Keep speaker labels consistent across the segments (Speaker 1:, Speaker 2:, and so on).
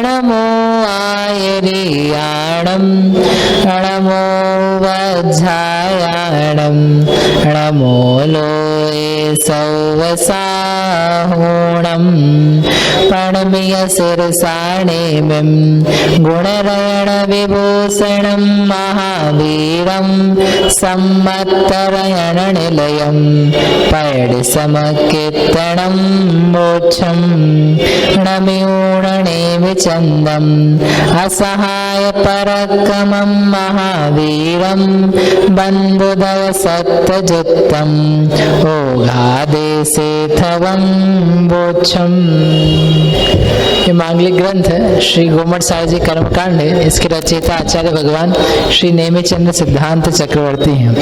Speaker 1: नमो आयर्याणं नमो वज्रायाणं नमो लोये सौवसाहोणं प्रणम्य शिरसाणेमिं गुणरयण विभूषणं महावीरं सम्मत्तरयण निलयं पैडिसमकीर्तनं मोक्षं नम्यूणनेमि चन्दम् असहाय पराक्रमं महावीरं बन्धुदय सत्यजुक्तं ओघादेशेथवं मोक्षम। ये मांगलिक ग्रंथ है श्री गोमट साहिब जी कर्मकांड है। इसके रचयिता आचार्य भगवान श्री नेमिचंद्र सिद्धांत चक्रवर्ती हैं।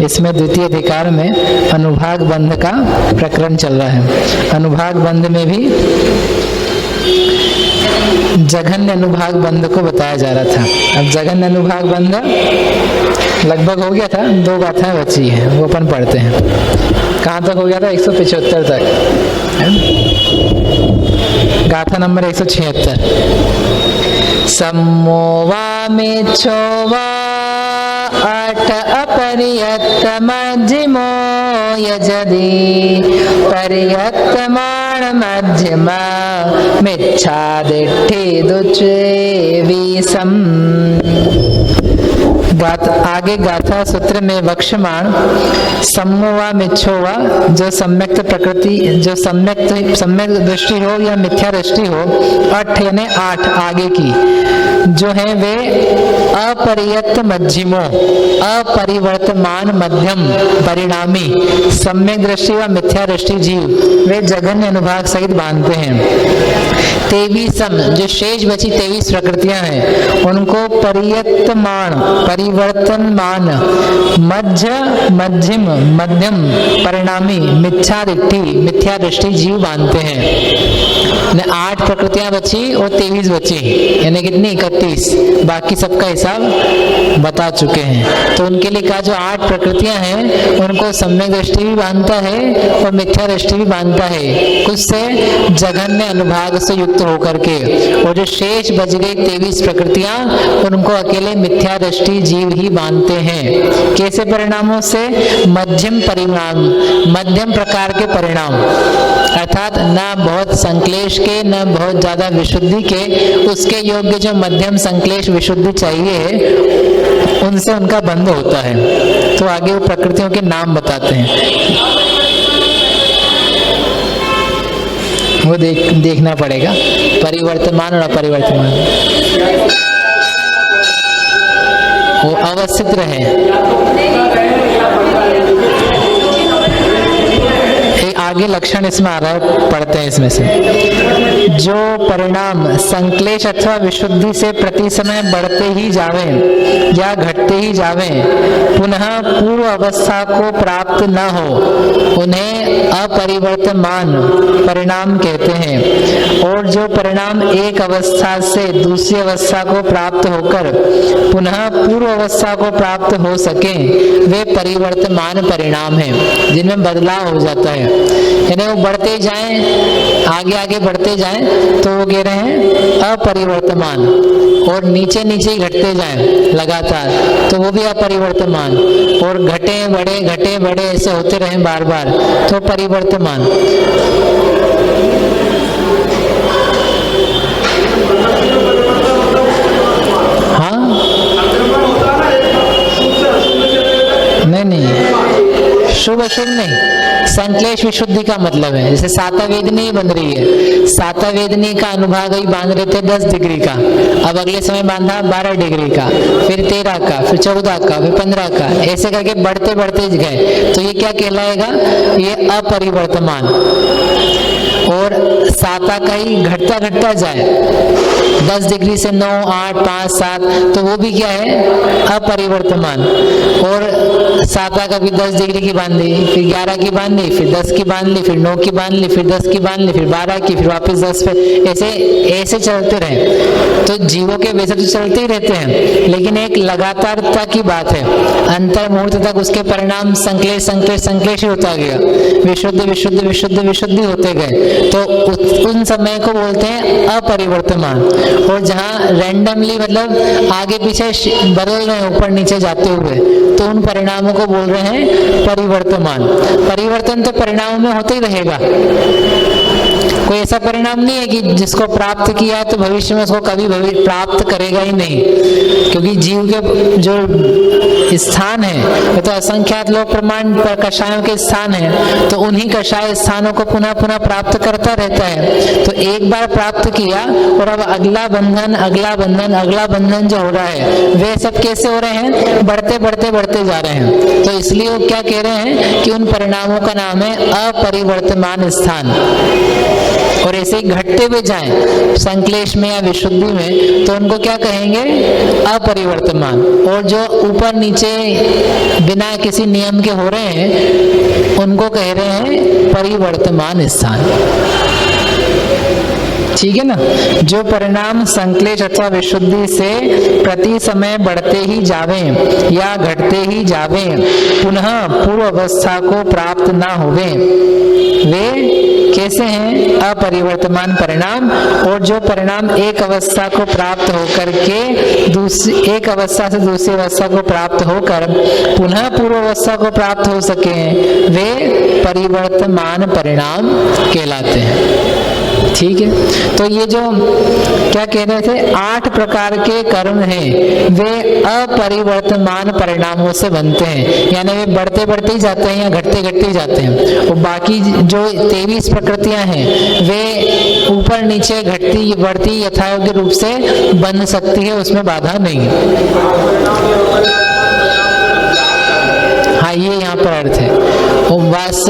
Speaker 1: इसमें द्वितीय अधिकार में अनुभाग बंध का प्रकरण चल रहा है। अनुभाग बंध में भी जघन्य अनुभाग बंध को बताया जा रहा था। अब जघन्य अनुभाग बंध लगभग हो गया था, 2 गाथाएं बची हैं, वो अपन पढ़ते हैं। कहाँ तक हो गया था? 175 तक। गाथा नंबर 176। सम्मोवामेच्छोवा अठ अपरियत्तमज्जिमो यजति परियत्तमाण मध्यमा मिच्छादिट्ठि दुच्चेवीसम। आगे गाथा सूत्र में वक्षमाण सम्मोवा मिच्छोवा, जो सम्यक्त प्रकृति, जो सम्यक दृष्टि हो या मिथ्या दृष्टि हो, 8 यानी 8 आगे की जो है वे अपरियत मध्यमो, अपरिवर्तमान मध्यम परिणामी सम्यक दृष्टि व मिथ्या दृष्टि जीव वे जघन्य अनुभाग सहित बांधते हैं। 23 जो शेष बची 23 प्रकृतियां हैं उनको परियतमान परिवर्तनमान मध्यम परिणामी मिथ्या दृष्टि जीव बांधते हैं। 8 प्रकृतियां बची और 23 बची, यानी कितनी? 31। बाकी सबका हिसाब बता चुके हैं। तो उनके लिए कहा जो 8 प्रकृतियां हैं उनको सम्यक दृष्टि भी बांधता है और मिथ्या दृष्टि भी बांधता है, कुछ से जघन्य अनुभाग से युक्त होकर के। और जो शेष बच गई 23 प्रकृतियां उनको अकेले मिथ्या दृष्टि जीव ही बांधते हैं। कैसे परिणामों से? मध्यम परिणाम, मध्यम प्रकार के परिणाम, अर्थात न बहुत संक्लेश के न बहुत ज्यादा विशुद्धि के, उसके योग्य जो मध्यम संक्लेश विशुद्धि चाहिए उनसे उनका बंध होता है। तो आगे वो प्रकृतियों के नाम बताते हैं, वो देखना पड़ेगा। परिवर्तमान और अपरिवर्तमान वो अवस्थित रहे। आगे लक्षण इसमें आ रहा है, पढ़ते हैं इसमें से। जो परिणाम संक्लेश अथवा विशुद्धि से प्रति समय बढ़ते ही जावे या घटते ही जावे, पुनः पूर्व अवस्था को प्राप्त न हो, उन्हें अपरिवर्तमान परिणाम कहते हैं। और जो परिणाम एक अवस्था से दूसरी अवस्था को प्राप्त होकर पुनः पूर्व अवस्था को प्राप्त हो सके वे परिवर्तमान परिणाम हैं, जिनमें बदलाव हो जाता है। यानी वो बढ़ते जाएं, आगे आगे बढ़ते जाएं तो वो कह रहे हैं अपरिवर्तमान, और नीचे नीचे ही घटते जाएं लगातार तो वो भी अपरिवर्तमान, और घटे बड़े ऐसे होते रहे बार बार तो परिवर्तमान। हाँ नहीं, शुभ अशुभ नहीं, संक्लेश विशुद्धि का मतलब है। जैसे साता वेदनी बन रही है, साता वेदनी का अनुभाग ही बांध रहे थे 10 डिग्री का, अब अगले समय बांधा 12 डिग्री का, फिर 13 का, फिर 14 का, फिर 15 का, ऐसे करके बढ़ते बढ़ते गए। तो ये क्या कहलाएगा? ये अपरिवर्तमान। और साता का ही घटता घटता जाए 10 डिग्री से 9, 8, 5, 7, तो वो भी क्या है? अपरिवर्तमान। और साता का भी 10 डिग्री की बांधी, फिर 11 की बांधी, फिर 10 की बांध ली, फिर 9 की बांध ली, फिर 10 की बांध ली, फिर 12 की, फिर वापस 10 पे, ऐसे चलते रहे। तो जीवों के वैसे तो चलते ही रहते हैं, लेकिन एक लगातारता की बात है। अंतर मुहूर्त तक उसके परिणाम संक्लेश ही होता गया, विशुद्धि होते गए, तो उन समय को बोलते हैं अपरिवर्तमान। और जहाँ रैंडमली मतलब आगे पीछे बदल रहे हैं ऊपर नीचे जाते हुए, तो उन परिणामों को बोल रहे हैं परिवर्तमान। परिवर्तन तो परिणामों में होता ही रहेगा, कोई ऐसा परिणाम नहीं है कि जिसको प्राप्त किया है तो भविष्य में उसको कभी प्राप्त करेगा ही नहीं, क्योंकि जीव के जो स्थान है तो असंख्यात लोक प्रमाण कषायों के स्थान है, तो उन्हीं कषाय स्थानों को पुनः पुनः प्राप्त करता रहता है। तो एक बार प्राप्त किया और अब अगला बंधन अगला बंधन अगला बंधन जो हो रहा है वे सब कैसे हो रहे हैं, बढ़ते बढ़ते बढ़ते जा रहे हैं। तो इसलिए वो क्या कह रहे हैं कि उन परिणामों का नाम है अपरिवर्तमान स्थान। और ऐसे ही घटते हुए जाएं संक्लेश में या विशुद्धि में, तो उनको क्या कहेंगे, अपरिवर्तमान। और जो ऊपर नीचे बिना किसी नियम के हो रहे हैं उनको कह रहे हैं परिवर्तमान स्थान। ठीक है ना। जो परिणाम संक्लेश अथवा विशुद्धि से प्रति समय बढ़ते ही जावे या घटते ही जावे, पुनः पूर्व अवस्था को प्राप्त ना होवे, वे कैसे हैं, अपरिवर्तमान परिणाम। और जो परिणाम एक अवस्था को प्राप्त होकर के दूसरी एक अवस्था से दूसरी अवस्था को प्राप्त होकर पुनः पूर्व अवस्था को प्राप्त हो सके, वे परिवर्तमान परिणाम कहलाते हैं। ठीक है। तो ये जो क्या कह रहे थे, 8 प्रकार के कर्म हैं, वे अपरिवर्तमान परिणामों से बनते हैं, यानी वे बढ़ते बढ़ते ही जाते हैं या घटते घटते ही जाते हैं। और बाकी जो 23 प्रकृतियां हैं वे ऊपर नीचे घटती बढ़ती यथायोग्य रूप से बन सकती है, उसमें बाधा नहीं है। हाँ, ये यहाँ पर अर्थ है।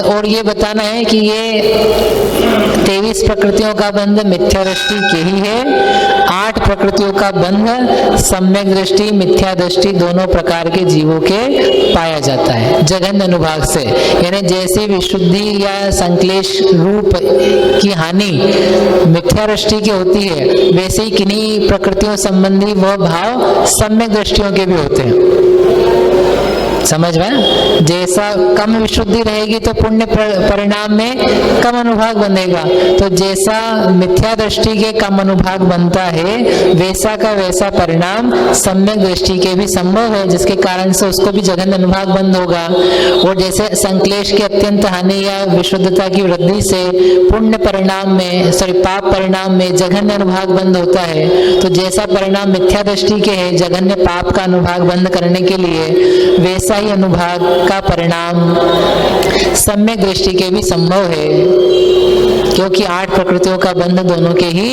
Speaker 1: और ये बताना है कि ये 23 प्रकृतियों का बंध मिथ्या दृष्टि के ही है। 8 प्रकृतियों का बंध सम्यक दृष्टि मिथ्या दृष्टि दोनों प्रकार के जीवों के पाया जाता है जघन्य अनुभाग से। यानी जैसे विशुद्धि या संक्लेश रूप की हानि मिथ्या दृष्टि की होती है, वैसे ही किन्हीं प्रकृतियों संबंधी वह भाव सम्यक दृष्टियों के भी होते हैं। समझ में, जैसा कम विशुद्धि रहेगी तो पुण्य परिणाम में कम अनुभाग बनेगा, तो जैसा मिथ्या दृष्टि के कम अनुभाग बनता है वैसा का वैसा परिणाम सम्यक दृष्टि के भी संभव है, जिसके कारण से उसको भी जघन्य अनुभाग बंद होगा। और जैसे संक्लेश की अत्यंत हानि या विशुद्धता की वृद्धि से पुण्य परिणाम में पाप परिणाम में जघन्य अनुभाग बंद होता है, तो जैसा परिणाम मिथ्या दृष्टि के है जघन्य पाप का अनुभाग बंद करने के लिए, वैसा ही अनुभाग का परिणाम सम्यक दृष्टि के भी संभव है, क्योंकि 8 प्रकृतियों का बंध दोनों के ही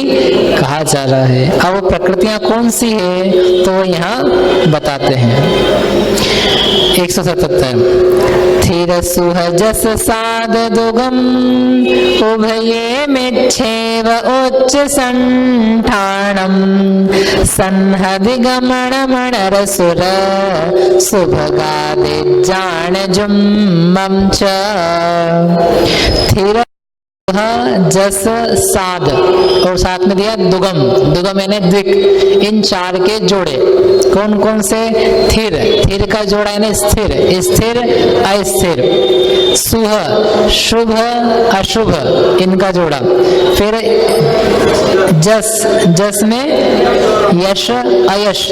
Speaker 1: कहा जा रहा है। अब वो प्रकृतियां कौन सी है तो वो यहाँ बताते हैं। 177 थिर सुह जस साध दुगम उभये मिच्छेव उच्च संठाणम संहदिगमण मणर सुर सुभगादि जान जुम्मम च थिर जस साध, और साथ में दिया दुगम, दुगम यानी द्विक, इन 4 के जोड़े। कौन कौन से, थिर, थिर का जोड़ा यानी स्थिर, स्थिर अस्थिर, सुह शुभ अशुभ इनका जोड़ा, फिर जस, जस में यश अयश,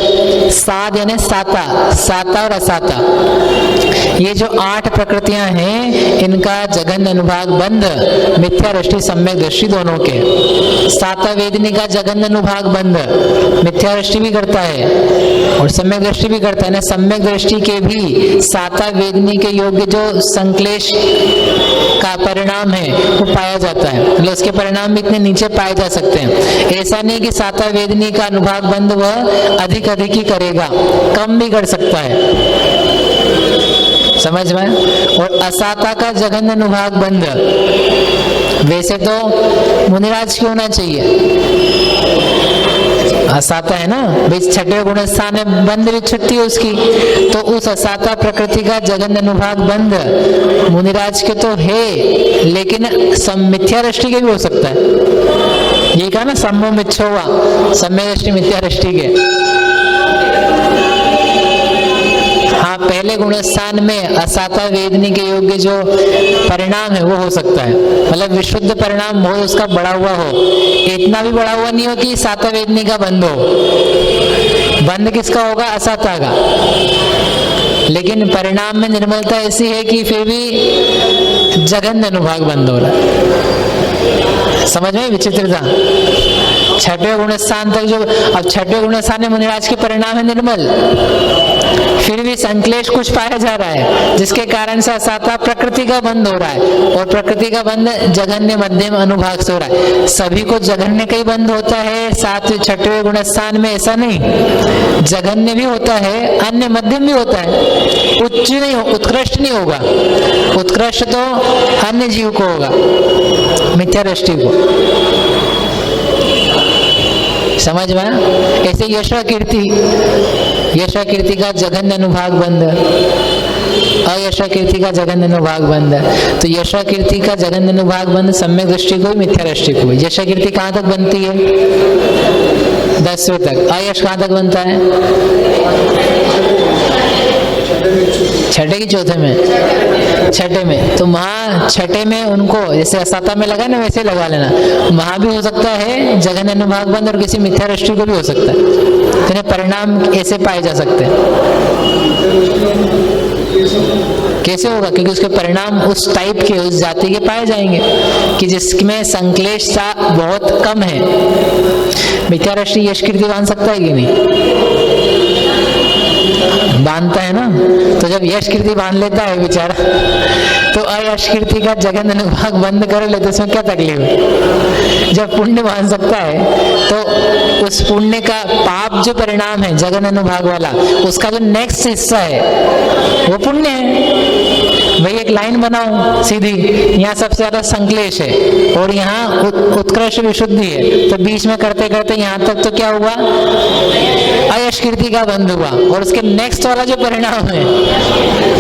Speaker 1: साध यानी साता, साता और असाता। ये जो 8 प्रकृतियां हैं इनका जघन्य अनुभाग बंध मिथ्या दृष्टि सम्यक दृष्टि दोनों के। साता वेदनी का जघन्य अनुभाग बंध मिथ्या दृष्टि भी करता है और सम्यक दृष्टि भी करता है ना। सम्यक दृष्टि के भी साता वेदनी के योग्य जो संक्लेश का परिणाम है वो पाया जाता है, मतलब उसके परिणाम भी इतने नीचे पाए जा सकते हैं। ऐसा नहीं कि साता वेदनी का अनुभाग बंध वह अधिक अधिक ही करेगा, कम भी कर सकता है, समझ में। और असाता का जघन्य अनुभाग बंध वैसे तो मुनिराज क्यों होना चाहिए, असाता है ना भाई, 6वें गुण स्थान में बंध भी छुट्टी है उसकी, तो उस असाता प्रकृति का जघन्य अनुभाग बंध मुनिराज के तो है, लेकिन मिथ्या दृष्टि के भी हो सकता है। ये कहा ना सम्मो मिच्छोवा, सम्यक दृष्टि मिथ्या दृष्टि के। हाँ, पहले गुणस्थान में असाता वेदनी के योग्य जो परिणाम है वो हो सकता है, मतलब विशुद्ध परिणाम हो, उसका बढ़ा हुआ हो, इतना भी बढ़ा हुआ नहीं हो कि साता वेदनी का बंद हो। बंद किसका होगा? असाता का। लेकिन परिणाम में निर्मलता ऐसी है कि फिर भी जघन्य अनुभाग बंद हो रहा है। समझ में विचित्रता? छठवें गुणस्थान तक जो, अब छठवें गुणस्थान में मुनिराज के परिणाम है निर्मल, फिर भी संक्लेश कुछ पाया जा रहा है, जिसके कारण से असाता प्रकृति का बंद हो रहा है, और प्रकृति का बंद जघन्य मध्यम अनुभाग से हो रहा है। सभी को जघन्य का ही बंद होता है सातवें छठवें गुणस्थान में, ऐसा नहीं, जघन्य भी होता है, अन्य मध्यम भी होता है, उच्च नहीं, उत्कृष्ट नहीं होगा। उत्कृष्ट तो अन्य जीव को होगा, मिथ्या दृष्टि को। समझ में? ऐसे यशा कीर्ति, यशा कीर्ति का जघन्य अनुभाग बंद, अयशा कीर्ति का जघन्य अनुभाग बंद। तो यशा कीर्ति का जघन्य अनुभाग बंद सम्यक दृष्टि को, मिथ्या दृष्टि को। यशा कीर्ति कहाँ तक बनती है? 10वें तक। अयश कहाँ तक बनता है? छठे की चौथे में? छठे में। तो वहाँ छठे में उनको जैसे असाता में लगा ना, वैसे लगा लेना। वहाँ भी हो सकता है जघन्य अनुभाग बंद, और किसी मिथ्या दृष्टि को भी हो सकता है। तो इन्हें परिणाम ऐसे पाए जा सकते हैं। कैसे होगा? क्योंकि उसके परिणाम उस टाइप के, उस जाति के पाए जाएंगे कि जिसमें संक्लेशता बहुत कम है। मिथ्या दृष्टि यश कीर्ति बांध सकता है कि नहीं? बांधता है ना। तो जब यश कीर्ति बांध लेता है बेचारा, तो अयश कीर्ति का जघन्य अनुभाग बंद कर लेते, उसमें क्या तकलीफ है? जब पुण्य बांध सकता है तो उस पुण्य का पाप जो परिणाम है जघन्य अनुभाग वाला, उसका जो नेक्स्ट हिस्सा है वो पुण्य है। वही एक लाइन बनाओ सीधी, यहाँ सबसे ज्यादा संक्लेश है और यहाँ उत्कृष्ट विशुद्धि है, तो बीच में करते करते यहाँ तक तो क्या हुआ? अयश कीर्ति का बंद हुआ, और उसके नेक्स्ट वाला जो परिणाम है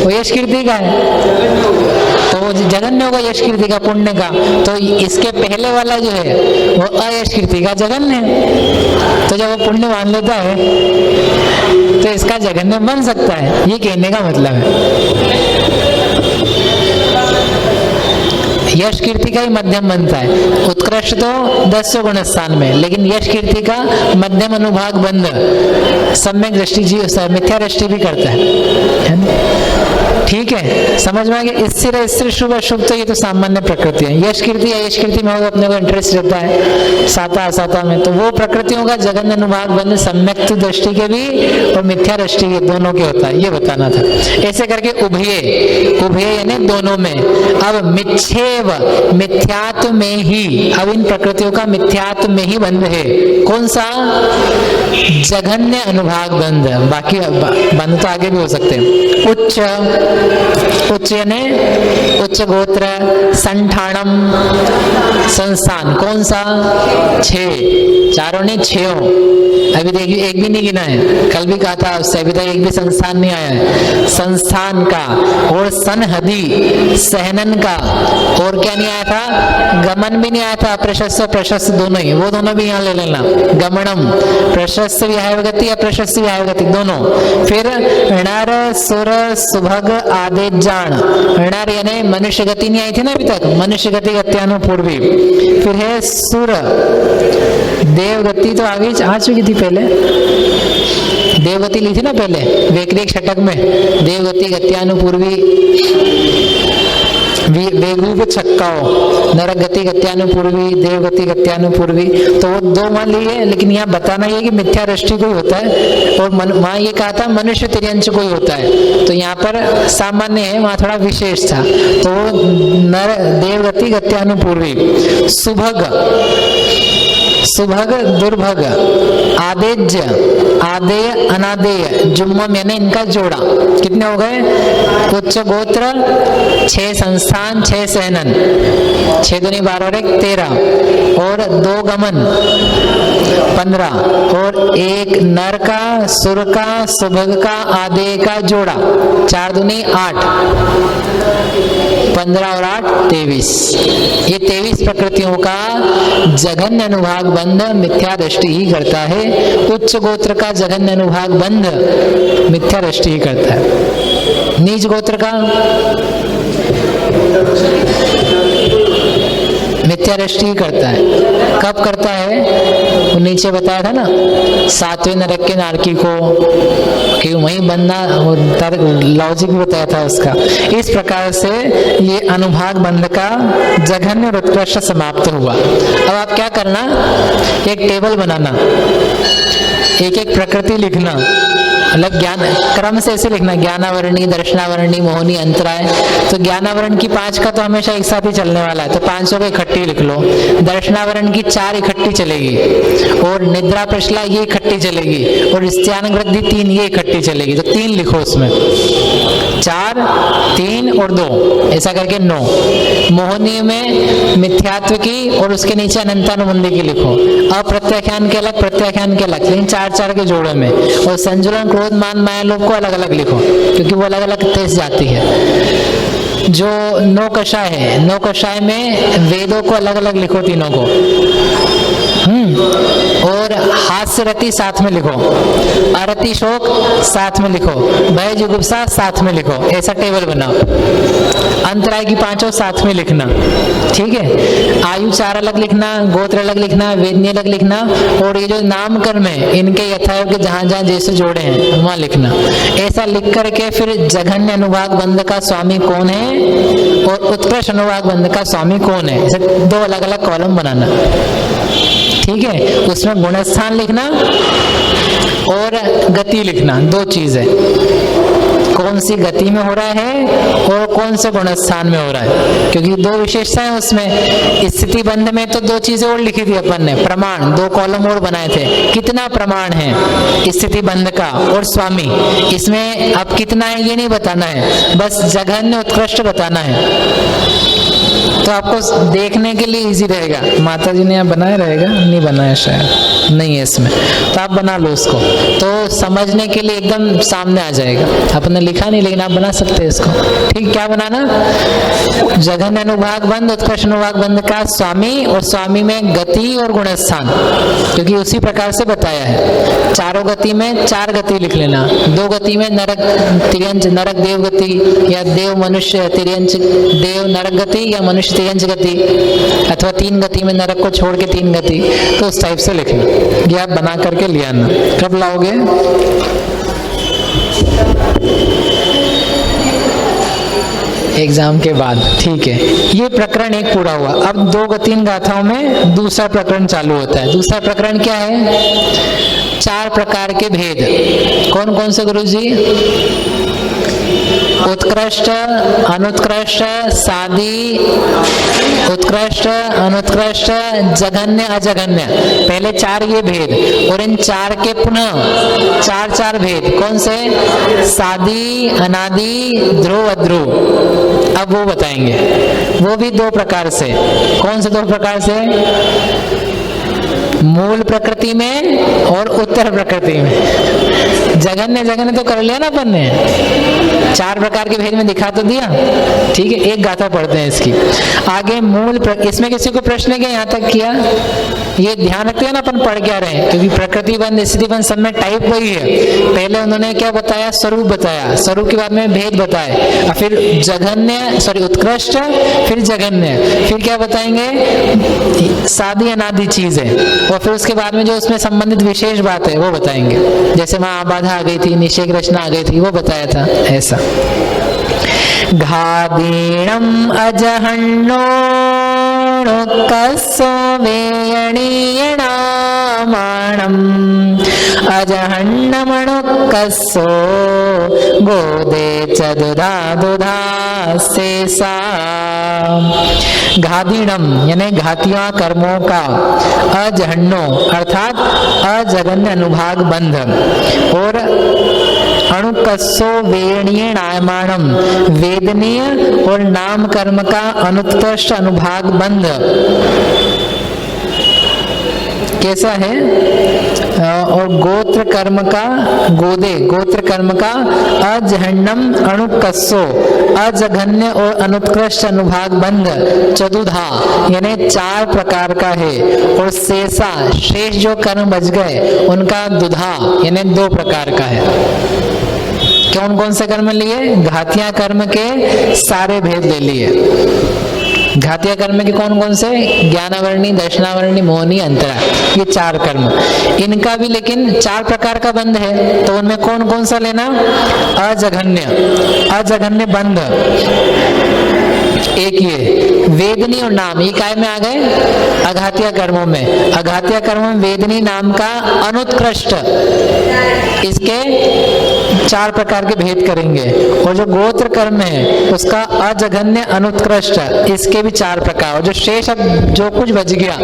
Speaker 1: वो यश कीर्ति का है, तो वो जघन्य होगा यश कीर्ति का, पुण्य का। तो इसके पहले वाला जो है वो अयश कीर्ति का जघन्य है। तो जब वो पुण्य मान लेता है तो इसका जघन्य बन सकता है, ये कहने का मतलब है। यश कीर्ति का ही मध्यम बनता है। उत्कृष्ट तो 10वें गुणस्थान में, लेकिन यश कीर्ति का मध्यम अनुभाग बंद सम्यक दृष्टि जी, मिथ्या दृष्टि भी करता है ना? ठीक है, समझ में आ गया? स्थिर स्थिर शुभ अशुभ तो ये तो सामान्य प्रकृति है। यश कीर्ति या यश कीर्ति में अपने को इंटरेस्ट रहता है, साता असाता में, तो वो प्रकृतियों का जघन्य अनुभाग बंद सम्यक दृष्टि के भी और मिथ्या दृष्टि के दोनों के होता है, ये बताना था। ऐसे करके उभये, उभये यानी दोनों में। अब मिच्छेव, मिथ्यात्व में ही, अब इन प्रकृतियों का मिथ्यात्व में ही बंध है। कौन सा? जघन्य अनुभाग बंध। बाकी बंध तो आगे भी हो सकते हैं। उच्च, उच्च यानी उच्च गोत्र, संठाणम संस्थान, कौन सा? 6, चारों ने 6 हो। अभी देखिए एक भी नहीं गिना है, कल भी कहा था उससे, अभी तक एक भी संस्थान नहीं आया है। संस्थान का और सनहदी सहनन का, और क्या नहीं आया था? गमन भी नहीं आया था। प्रशस्त प्रशस्त दोनों ही, वो दोनों भी यहाँ ले लेना। गमनम प्रशस्त विहायगति या प्रशस्त विहायगति दोनों। फिर णर सुर सुभग आदि जान, णर यानी मनुष्य गति नहीं आई थी ना अभी तक, मनुष्य गति गत्यानुपूर्वी। फिर है सुर, देवगति तो आगे आ चुकी थी पहले, देवगति ली थी ना पहले वैक्रिक षटक में, देवगति गत्यानुपूर्वी, वेगूप छक्काओ, नरक गति गत्यानुपूर्वी, देवगति गत्यानुपूर्वी, तो वो 2 मान लिए। लेकिन यहाँ बताना ये कि मिथ्या दृष्टि को ही होता है, और वहाँ ये कहा था मनुष्य तिर्यंश को ही होता है, तो यहाँ पर सामान्य है, वहाँ थोड़ा विशेष था। तो नर देवगति गत्यानुपूर्वी, सुभग, सुभग दुर्भग, आदेज्य, आदेय अनादेय, जुम्मम यानी इनका जोड़ा। कितने हो गए? उच्च गोत्र 6, संस्थान 6, सहनन 6 दूनी 12 और 1 13, और 2 गमन 15, और 1 नर का, सुर का, सुभग का, आदेय का जोड़ा 4 दूनी 8, 15 और 8 23। ये 23 प्रकृतियों का जघन्य अनुभाग बंध मिथ्या दृष्टि ही करता है। उच्च गोत्र का जघन्य अनुभाग बंध मिथ्या दृष्टि ही करता है। नीच गोत्र का मिथ्या दृष्टि ही करता है। कब करता है? वो नीचे बताया था ना, 7वें नरक के नारकी को कि वहीं बनना, वो लॉजिक भी बताया था उसका। इस प्रकार से ये अनुभाग बंध का जघन्य और उत्कृष्ट समाप्त हुआ। अब आप क्या करना, एक टेबल बनाना, एक एक प्रकृति लिखना, मतलब ज्ञान क्रम से ऐसे लिखना, ज्ञानावरणी, दर्शनावरणी, मोहनी, अंतराय। तो ज्ञानावरण की 5 का तो हमेशा एक साथ ही चलने वाला है, तो 500 को इकट्ठी लिख लो। दर्शनावरण की 4 इकट्ठी चलेगी, और निद्रा प्रश्ला ये इकट्ठी चलेगी, और स्त्यान वृद्धि 3 ये इकट्ठी चलेगी। तो 3 लिखो उसमें, 4, 3 और 2, ऐसा करके 9। मोहनी में मिथ्यात्व की और उसके नीचे अनंतानुबंधी की लिखो। अप्रत्याख्यान के अलग, प्रत्याख्यान के अलग, लेकिन 4-4 के जोड़े में। और संजुलन, क्रोध, मान, माया, लोभ को अलग अलग लिखो, क्योंकि वो अलग अलग तेज जाती है। जो 9 कषाय है, 9 कषाय में वेदों को अलग अलग लिखो, तीनों को। और हास्य रति साथ में लिखो, अरति शोक साथ में लिखो, भय जुगुप्सा साथ में लिखो। ऐसा टेबल बनाओ। अंतराय की 5 साथ में लिखना, ठीक है। आयु 4 अलग लिखना, गोत्र अलग लिखना, वेदनी अलग लिखना, और ये जो नाम कर्म है इनके यथायोग्य जहां जहां जैसे जोड़े हैं वहां लिखना। ऐसा लिख करके फिर जघन्य अनुभाग बंध का स्वामी कौन है और उत्कृष्ट अनुभाग बंध का स्वामी कौन है, ऐसे 2 अलग अलग कॉलम बनाना, ठीक है। उसमें गुणस्थान लिखना और गति लिखना, 2 चीज है। कौन सी गति में हो रहा है और कौन से गुणस्थान में हो रहा है, क्योंकि 2 विशेषताएं उसमें। स्थिति बंध में तो 2 चीजें और लिखी थी अपन ने, प्रमाण 2 कॉलम और बनाए थे। कितना प्रमाण है स्थिति बंध का और स्वामी, इसमें अब कितना है ये नहीं बताना है, बस जघन्य उत्कृष्ट बताना है। तो आपको देखने के लिए इजी रहेगा। माता जी ने यहाँ बनाया रहेगा, नहीं बनाया शायद, नहीं है इसमें, तो आप बना लो उसको, तो समझने के लिए एकदम सामने आ जाएगा। आपने लिखा नहीं, लेकिन आप बना सकते हैं इसको, ठीक। क्या बनाना? जघन्य अनुभाग बंध, उत्कृष्ट अनुभाग बंध का स्वामी, और स्वामी में गति और गुणस्थान, क्योंकि उसी प्रकार से बताया है। 4 गति में 4 गति लिख लेना, 2 गति में नरक तिर्यंच नरक देव गति, या देव मनुष्य तिर्यंच देव नरक गति, या मनुष्य तिर्यंच गति, अथवा 3 गति में नरक को छोड़ के 3 गति। तो उस टाइप से लिखना, ये आप बना करके ले आना। कब लाओगे? एग्जाम के बाद, ठीक है। ये प्रकरण 1 पूरा हुआ। अब 2 3 गाथाओं में दूसरा प्रकरण चालू होता है। दूसरा प्रकरण क्या है? 4 प्रकार के भेद। कौन कौन से गुरुजी? उत्कृष्ट, अनुत्कृष्ट, सादी, उत्कृष्ट, अनुत्कृष्ट, जघन्य, अजघन्य। पहले 4 ये भेद, और इन 4 के पुनः 4 भेद। कौन से? सादी, अनादि, ध्रुव, अध्रुव। अब वो बताएंगे, वो भी 2 प्रकार से। कौन से 2 प्रकार से? मूल प्रकृति में और उत्तर प्रकृति में। जघन्य जघन्य तो कर लिया ना अपन ने, 4 प्रकार के भेद में दिखा तो दिया, ठीक है। एक गाथा पढ़ते हैं इसकी आगे। मूल इसमें किसी को प्रश्न है क्या यहाँ तक किया? ये ध्यान रखते हैं ना अपन पढ़ क्या रहे हैं, क्योंकि प्रकृति बंध स्थिति बंध सब में टाइप वही है। पहले उन्होंने क्या बताया? स्वरूप बताया, स्वरूप के बाद में भेद बताए, और फिर जघन्य उत्कृष्ट, फिर जघन्य, फिर क्या बताएंगे? सादी अनादि चीज है, और फिर उसके बाद में जो उसमें संबंधित विशेष बात है वो बताएंगे। जैसे वहां बाधा आ गई थी, निषेध रचना आ गई थी, वो बताया था। ऐसा घादीणम अजहन्नो कस्सो वेयणीयणामाणम् अजहन्नमणुकस्सो गोदे च दुधा शेषा। घादीणम यानी घातियां कर्मों का, अजहन्नो अर्थात अजघन्य अनुभाग बंध, और अणुकस्सो वेणीयणायमाणम वेदनीय और नाम कर्म का अनुत्कृष्ट अनुभाग बंध। कैसा है? और गोत्र कर्म का गोदे, गोत्र कर्म का अजहन्नम अणुकस्सो, अजघन्य और अनुत्कृष्ट अनुभाग बंध चतुधा यानी 4 प्रकार का है। और शेषा, शेष जो कर्म बच गए उनका दुधा यानी 2 प्रकार का है। कौन कौन से कर्म लिए? घातिया कर्म के सारे भेद ले लिए। घातिया कर्म के कौन कौन से? ज्ञानावरणी, दर्शनावरणी, मोहनी, अंतरा, ये 4 कर्म। इनका भी लेकिन 4 प्रकार का बंध है, तो उनमें कौन कौन सा लेना? अजघन्य, अजघन्य बंध एक ये। वेदनी और नाम ये काय में आ गए? अघातिया कर्मों में। अघातिया कर्मों में वेदनी नाम का अनुत्कृष्ट, इसके 4 प्रकार के भेद करेंगे। और जो गोत्र कर्म है उसका अजघन्य अनुत्कृष्ट, इसके भी 4 प्रकार। और जो शेष अब जो कुछ बच गया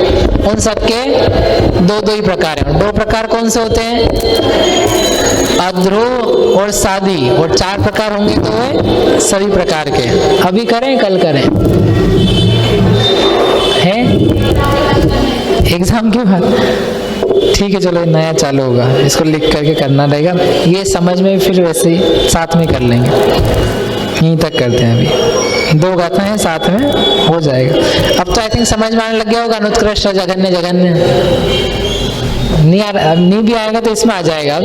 Speaker 1: उन सबके 2 ही प्रकार हैं। 2 प्रकार कौन से होते हैं? अध्रुव और सादी। और 4 प्रकार होंगे तो वे सभी प्रकार के। अभी करें कल करें? है एग्जाम के बाद? ठीक है चलो, नया चालू होगा, इसको लिख करके करना रहेगा। ये समझ में फिर वैसे ही साथ में कर लेंगे, यहीं तक करते हैं। अभी 2 गाथा हैं, साथ में हो जाएगा। अब तो आई थिंक समझ में आने लग गया होगा। अनुत्कृष्ट, जघन्य, जघन्य नहीं भी आएगा तो इसमें आ जाएगा अब।